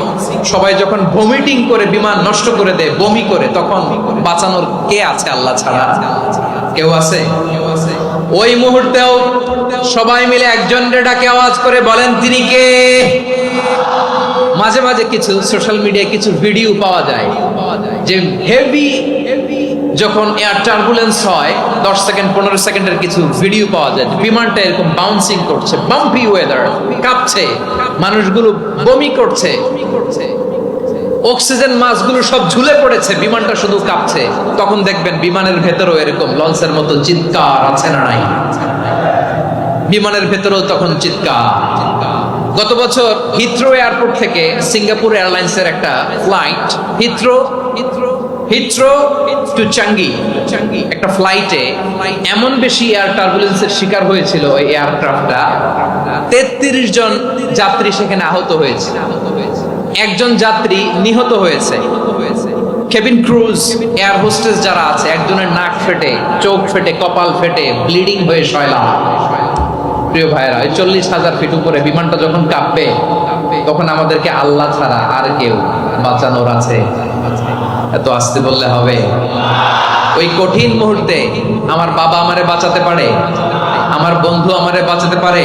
সবাই যখন ভমিটিং করে বিমান নষ্ট করে দেয়, বমি করে, তখন বাঁচানোর কে আছে আল্লাহ ছাড়া? কেউ আছে? ওই মুহূর্তেও সবাই মিলে একজনের ডাকে আওয়াজ করে বলেন, তিনি কে? মাঝে মাঝে কিছু সোশ্যাল মিডিয়ায় কিছু ভিডিও পাওয়া যায় যে হেভি যখন এয়ার টার্বুলেন্স হয় 10 সেকেন্ড 15 সেকেন্ডের কিছু ভিডিও পাওয়া যায়, বিমানটা এরকম বাউন্সিং করছে, বাম্পি ওয়েদার, কাঁপছে, মানুষগুলো বমি করছে, অক্সিজেন মাস্কগুলো সব ঝুলে পড়েছে, বিমানটা শুধু কাঁপছে। তখন দেখবেন বিমানের ভেতরেও এরকম লঞ্চের মতো চিৎকার আছে না নাই? বিমানের ভেতরেও তখন চিৎকার। গত বছর হিথ্রো এয়ারপোর্ট থেকে সিঙ্গাপুর এয়ারলাইন্সের একটা ফ্লাইট হিথ্রো টু চাঙ্গি একটা ফ্লাইটে এমন বেশি এয়ার টার্বুলেন্সের শিকার হয়েছিল ওই এয়ারক্রাফটটা, 33 জন যাত্রী সেখানে আহত হয়েছে, একজন যাত্রী নিহত হয়েছে। কেবিন ক্রুজ, এয়ার হোস্টেস যারা আছে, একজনের নাক ফেটে, চোখ ফেটে, কপাল ফেটে, ব্লিডিং হয়ে শয়লা। প্রিয় ভাইরা, 40,000 ফিট উপরে বিমানটা যখন কাঁপবে, তখন আমাদেরকে আল্লাহ ছাড়া আর কেউ বাঁচানোর আছে? এত আসতে বললে হবে? ওই কঠিন মুহূর্তে আমার বাবা আমারে বাঁচাতে পারে, আমার বন্ধু আমারে বাঁচাতে পারে।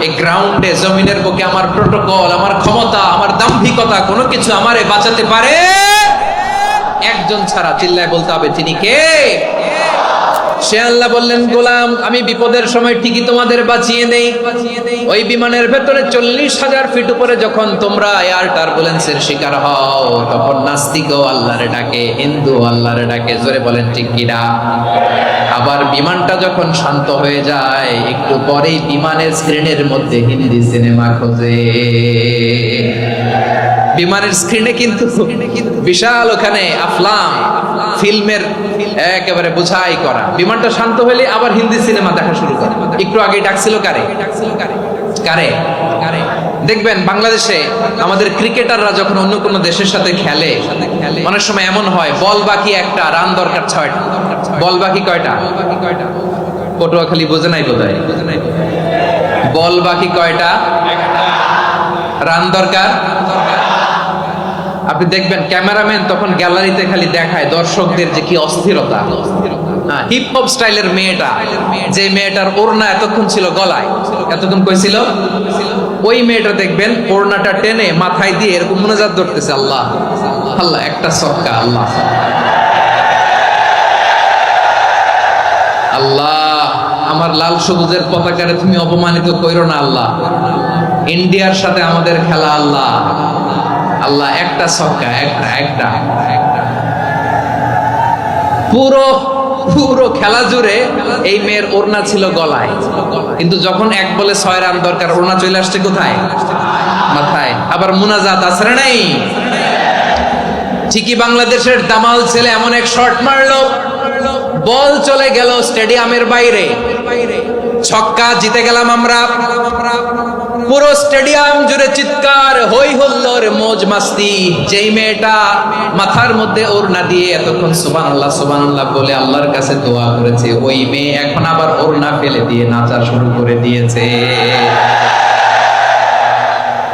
এই গ্রাউন্ডে, জমিনের বুকে আমার প্রোটোকল, আমার ক্ষমতা, আমার দাম্ভিকতা কোনো কিছু আমারে বাঁচাতে পারে? একজন ছাড়া, চিল্লায় বলতে হবে, তিনি কে? সে আল্লাহ বললেন, গোলাম আমি বিপদের সময় ঠিকই তোমাদের বাঁচিয়ে দেই। ওই বিমানের ভেতরে 40,000 ফিট উপরে যখন তোমরা এয়ার টার্বুলেন্সের শিকার হও, তখন নাস্তিকও আল্লাহরে ডাকে, হিন্দু আল্লাহরে ডাকে, জোরে বলেন ঠিক কিনা? আবার বিমানটা যখন শান্ত হয়ে যায়, একটু পরেই বিমানের স্ক্রিনের মধ্যে হিন্দি সিনেমা খোঁজে। বিমানের স্ক্রিনে কিন্তু বিশাল ওখানে আফলাম ফিল্মের একেবারে বোঝাই করা। বিমানটা শান্ত হলে আবার হিন্দি সিনেমা দেখা শুরু করে। একটু আগে ডাকছিল কারে? দেখবেন বাংলাদেশে আমাদের ক্রিকেটাররা যখন অন্য কোনো দেশের সাথে খেলে, অনেক সময় এমন হয়, বল বাকি একটা, রান দরকার 6টা। বল বাকি কয়টা? পটুয়াখালী বোঝে নাই বোধহয়। বল বাকি কয়টা? রান দরকার। আপনি দেখবেন ক্যামেরাম্যান তখন গ্যালারিতে খালি দেখায় দর্শকদের যে কি অস্থিরতা। হিপ হপ স্টাইলের মেয়েটা, যে মেয়েটার ওড়না এতক্ষণ ছিল গলায়, এতক্ষণ কই ছিল, ওই মেয়েটা দেখবেন ওড়নাটা টেনে মাথায় দিয়ে এরকম মুনাজাত ধরতেছে, আল্লাহ আল্লাহ, একটা সক্কা, আল্লাহ আল্লাহ, আমার লাল সবুজের পতাকারে তুমি অপমানিত কইরো না আল্লাহ, ইন্ডিয়ার সাথে আমাদের খেলা, আল্লাহ আল্লাহ, একটা ছক্কা, একটা পুরো খেলা জুড়ে এই মেয়ের ওড়না ছিল গলায়, কিন্তু যখন 1 বলে 6 রান দরকার, ওড়না চলে আসছে কোথায়? মাথায়। আবার মুনাজাত আছে না নাই? ঠিকই বাংলাদেশের দামাল ছেলে এমন এক শট মারলো, বল চলে গেল স্টেডিয়ামের বাইরে, ছক্কা, জিতে গেলাম আমরা। পুরো স্টেডিয়াম জুড়ে চিৎকার, হই হুল্লোড়, মौज মাস্তি। যেই মেয়েটা মাথার মধ্যে ওড়না দিয়ে এতক্ষণ সুবহানাল্লাহ সুবহানাল্লাহ বলে আল্লাহর কাছে দোয়া করেছে, ওই মেয়ে এখন আবার ওড়না ফেলে দিয়ে নাচা শুরু করে দিয়েছে।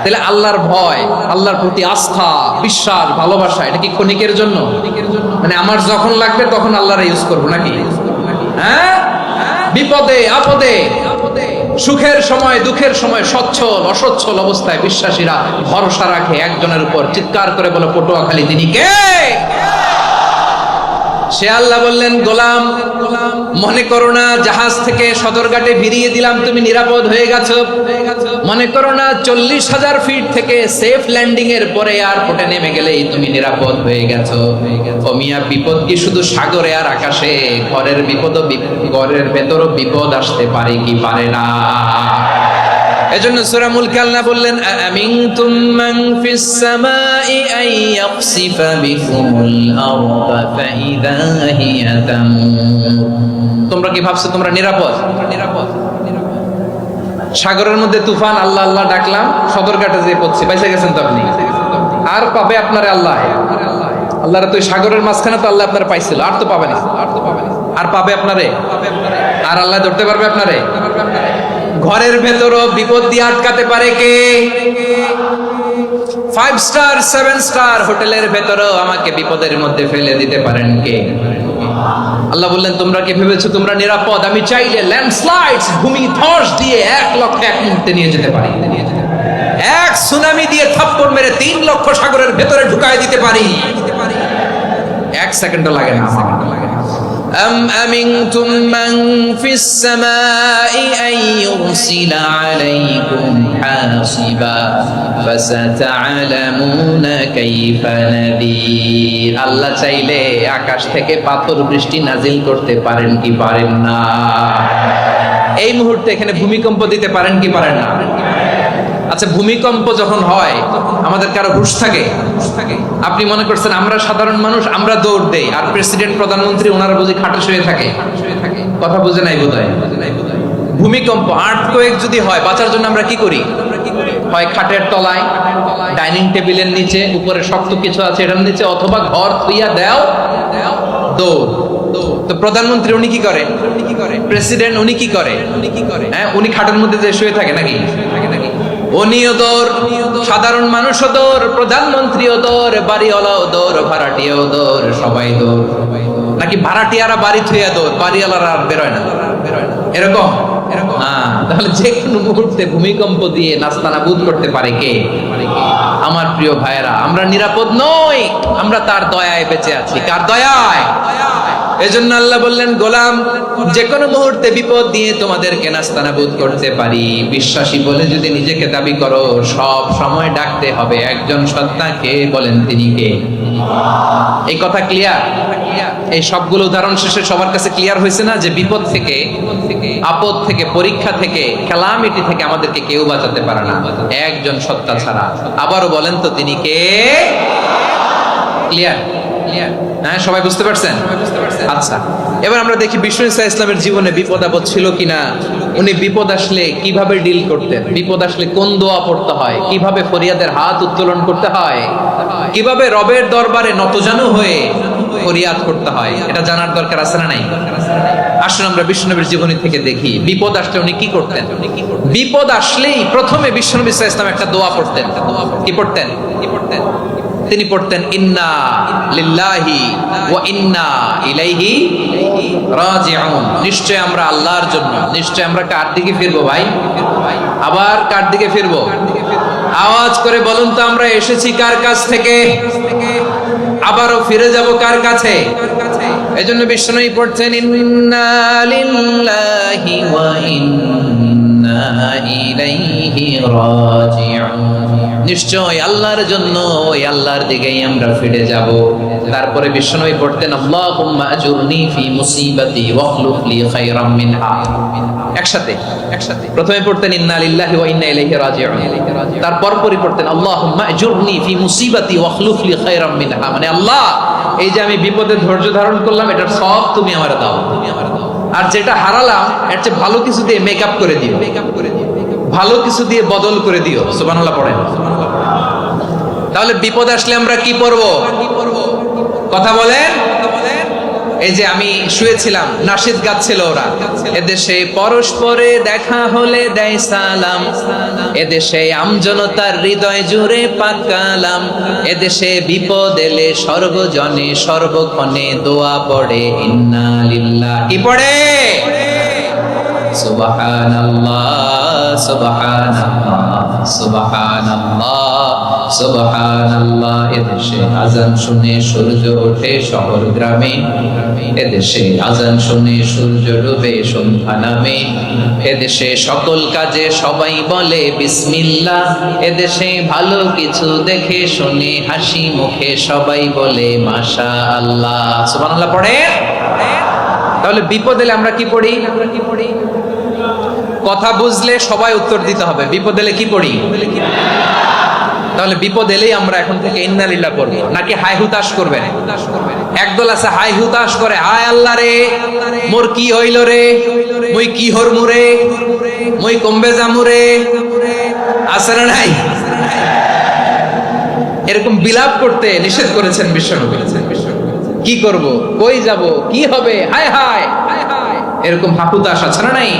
তাহলে আল্লাহর ভয়, আল্লাহর প্রতি আস্থা, বিশ্বাস, ভালোবাসা, এটা কি ক্ষণিকের জন্য? মানে আমার যখন লাগবে তখন আল্লাহর ইউজ করবো নাকি? হ্যাঁ, বিপদে আপদে, সুখের সময় দুঃখের সময়, সচ্ছল অসচ্ছল অবস্থায় বিশ্বাসীরা ভরসা রাখে একজনের উপর। চিৎকার করে বলে, পটুয়াখালী তিনি কে? সে আল্লাহ বললেন, গোলাম মনে করো না জাহাজ থেকে সদরঘাটে ভিড়িয়ে দিলাম, তুমি নিরাপদ হয়ে গেছো। মনে করো না 40,000 ফিট থেকে সেফ ল্যান্ডিং এর পরে এয়ারপোর্টে নেমে গেলেই তুমি নিরাপদ হয়ে গেছো। ও মিয়া, বিপদ কি শুধু সাগরে আর আকাশে? ঘরের বিপদ, ঘরের ভেতরও বিপদ আসতে পারে কি পারে না? এজন্য সূরা মুলকে আল্লাহ বললেন, আমিনতুম মান ফিস সামাই আন ইয়াখসিফা বিকুমুল আরদা ফাইদা হিয়া তামুর। তোমরা কি ভাবছো তোমরা নিরাপদ? সাগরের মধ্যে তুফান, আল্লাহ আল্লাহ ডাকলাম, সদরঘাটে যেয়ে পড়ছে, বাইসা গেছেন তো আপনি। আর পাবে আপনারে আল্লাহ? আল্লাহর তো সাগরের মাঝখানে তো আল্লাহ আপনার পাইছিল, আর তো পাবে না। আর পাবে আপনারে? আর আল্লাহ ধরতে পারবে আপনারে? ঘরের ভেতরও বিপদ দিয়ে আটকাতে পারে কে? 5 স্টার 7 স্টার হোটেলের ভেতরও আমাকে বিপদের মধ্যে ফেলে দিতে পারেন কে? আল্লাহ বললেন, তোমরা কি ভেবেছো তোমরা নিরাপদ? আমি চাইলে ল্যান্ডস্লাইডস, ভূমি ধস দিয়ে 1 লক্ষ 1 মুহূর্তে নিয়ে যেতে পারি। এক সুনামি দিয়ে থাপ্পড় মেরে 3 লক্ষ সাগরের ভেতরে ঢুকায় দিতে পারি। 1 সেকেন্ডও লাগে না আমার। أم أمنتم من في السماء أن يرسل عليكم حاصبا فستعلمون كيف نذير। আল্লাহ চাইলে আকাশ থেকে পাথর বৃষ্টি নাজিল করতে পারেন কি পারেন না? এই মুহূর্তে এখানে ভূমিকম্প দিতে পারেন কি পারেন না? আচ্ছা, ভূমিকম্প যখন হয় আমাদের কারো হুঁশ থাকে? আপনি মনে করছেন আমরা সাধারণ মানুষ, আমরা দৌড় দেই, আর প্রেসিডেন্ট প্রধানমন্ত্রী ওনারা বুঝি খাটে শুয়ে থাকে? কথা বুঝে নাই বোধহয়। ভূমিকম্প, আর্থকোয়েক যদি হয়, বাঁচার জন্য আমরা কি করি? হয় খাটের তলায়, ডাইনিং টেবিলের নিচে, উপরে শক্ত কিছু আছে এটার নিচে, অথবা ঘর থুইয়া দাও দৌড়। তো প্রধানমন্ত্রী উনি কি করে? প্রেসিডেন্ট উনি কি করে? হ্যাঁ, উনি খাটের মধ্যে যে শুয়ে থাকে নাকি? উনিও দৌড়, সাধারণ মানুষও দৌড়, প্রধানমন্ত্রীও দৌড়, বাড়িওয়ালাও দৌড়, ভাড়াটিয়াও দৌড়, সবাই দৌড়। নাকি ভাড়াটিয়ারা বাড়ি থুইয়া দৌড়, বাড়িওয়ালারা আর বেরোয় না? এরকম? তাহলে যে কোনো মুহূর্তে ভূমিকম্প দিয়ে নাস্তানাবুদ করতে পারে কে? আমার প্রিয় ভাইয়েরা, আমরা নিরাপদ নই, আমরা তার দয়ায় বেঁচে আছি। কার দয়ায়? এজন্য আল্লাহ বললেন, গোলাম, যে কোনো মুহূর্তে বিপদ দিয়ে তোমাদেরকে নাস্তানাবুদ করতে পারি। বিশ্বাসী বলে যদি নিজেকে দাবি করো, সব সময় ডাকতে হবে একজন সত্তাকে। বলেন তিনি কে? এই কথা ক্লিয়ার? এই সবগুলো উদাহরণ শেষে সবার কাছে ক্লিয়ার হয়েছে না যে বিপদ থেকে, আপদ থেকে, পরীক্ষা থেকে, ক্যালামিটি থেকে আমাদেরকে কেউ বাঁচাতে পারে না একজন সত্তা ছাড়া। আবারও বলেন তো তিনি কে? ক্লিয়ার? হ্যাঁ, সবাই বুঝতে পারছেন? আচ্ছা, এবার আমরা দেখি বিষ্ণু ইসলামের জীবনে বিপদ আপদ ছিল কিনা। উনি বিপদ আসলে কিভাবে ডিল করতেন, বিপদ আসলে কোন দোয়া পড়তে হয়, কিভাবে ফরিয়াদের হাত উত্তোলন করতে হয়, কিভাবে রবের দরবারে নতজানু হয়ে ফরিয়াদ করতে হয়, এটা জানার দরকার আছে না নাই? আসলে আমরা বিষ্ণুনবীর জীবনী থেকে দেখি বিপদ আসলে উনি কি করতেন। বিপদ আসলেই প্রথমে বিষ্ণুনবী ইসলাম একটা দোয়া পড়তেন। কি পড়তেন? তিনি পড়তেন, ইন্না লিল্লাহি ওয়া ইন্না ইলাইহি রাজিউন। নিশ্চয় আমরা আল্লাহর জন্য, নিশ্চয় আমরা কার দিকে ফিরবো ভাই? আবার কার দিকে ফিরবো? আওয়াজ করে বলুন তো, আমরা এসেছি কার কাছ থেকে? আবারও ফিরে যাব কার কাছে? এজন্য বিষ্ণুই পড়ছেন, ইন্না লিল্লাহি ওয়া ইন্না ইলাইহি রাজিউন। নিশ্চয় আল্লাহর জন্য, ওই আল্লাহর দিকেই আমরা ফিরে যাব। তারপরে বিষ্ণুই পড়তেন, আল্লাহুম্মা আজুরনি ফি মুসিবাতি ওয়াখলুফ লি খায়রাম মিনহা। একসাথে প্রথমে পড়তেন ইন্না লিল্লাহি ওয়া ইন্না ইলাইহি রাজিউন, তারপর পরে পড়তেন আল্লাহুম্মা আজুরনি ফি মুসিবাতি ওয়াখলুফ লি খায়রাম মিনহা। মানে আল্লাহ, এই যে আমি বিপদে ধৈর্য ধারণ করলাম, এটার সব তুমি আমারে দাও, আর যেটা হারালাম এর চেয়ে ভালো কিছু দিয়ে মেকআপ করে দিও, ভালো কিছু দিয়ে বদল করে দিও। সুবহানাল্লাহ পড়েন। তাহলে বিপদ আসলে আমরা কি পড়ব? কথা বলেন। এই যে আমি শুয়েছিলাম, নাশিদ গাচ্ছিল ওরা, এদেশে পরস্পরে দেখা হলে দেয় সালাম, এদেশে আমজনতার হৃদয় জুড়ে পাকালাম, এদেশে বিপদ এলে সর্বজনে সর্বক্ষণে দোয়া পড়ে ইন্না লিল্লাহি। কি পড়ে? সুবহানাল্লাহ সুবহানাল্লাহ সুবহানাল্লাহ সুবহানাল্লাহ। এদেশে আজান শুনে সূর্য ওঠে শহর গ্রামে, এদেশে আজান শুনে সূর্য ডুবে সন্ধ্যা নামে, এদেশে সকল কাজে সবাই বলে বিসমিল্লাহ, এদেশে ভালো কিছু দেখে শুনে হাসি মুখে সবাই বলে মাশাআল্লাহ। সুবহানাল্লাহ পড়ে। তাহলে বিপদ এলে আমরা কি পড়ি? কথা বুঝলে সবাই উত্তর দিতে হবে। বিপদ এলে কি পড়ি? তাহলে বিপদ এলেই আমরা এখন থেকে ইন্না লিল্লাহ পড়ব, নাকি হাই হুতাশ করবেন? একদল আছে হাই হুতাশ করে, হায় আল্লাহ রে মোর কি হইল রে, মুই কি হরমু রে, মুই কমবে জামু রে। আছে না নাই? এরকম বিলাপ করতে নিষেধ করেছেন বিশ্বনবী। কি করব, কই যাব, কি হবে, হায় হায়, এরকম হাহুতাশ আছে না নাই?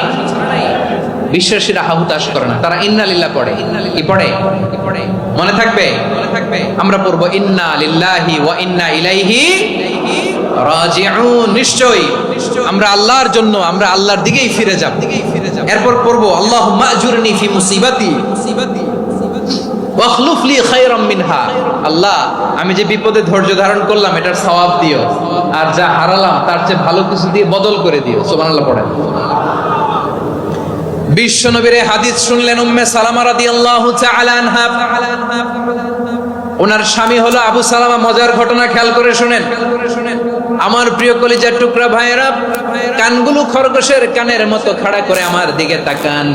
বিশ্বাসীরা হাহুতাশ করে না, তারা ইন্না লিল্লাহ পড়ে। কি পড়ে? মনে থাকবে? আমরা পড়বো ইন্না লিল্লাহি ওয়া ইন্না ইলাইহি রাজিউন। নিশ্চয়ই আমরা আল্লাহর জন্য, আমরা আল্লাহর দিকেই ফিরে যাব। এরপর পড়বো আল্লাহুম্মা আজুরনি ফি মুসিবাতি ওয়াখলুফ লি খায়রাম মিনহা। আল্লাহ, আমি যে বিপদে ধৈর্য ধারণ করলাম এটার সওয়াব দিও, আর যা হারালাম তার চেয়ে ভালো কিছু দিয়ে বদল করে দিও। সুবহানাল্লাহ পড়েন। বিশ্ব নবীর হাদিস শুনলেন উম্মে সালামা রাদিয়াল্লাহু তাআলা আনহা। ওনার স্বামী হলো আবু সালামা। মজার ঘটনা খেয়াল করে শুনেন। আমার প্রিয় কলিজার টুকরা ভাইয়েরা, কানগুলো খরগোশের কানের মতো খাড়া করে আমার দিকে তাকান।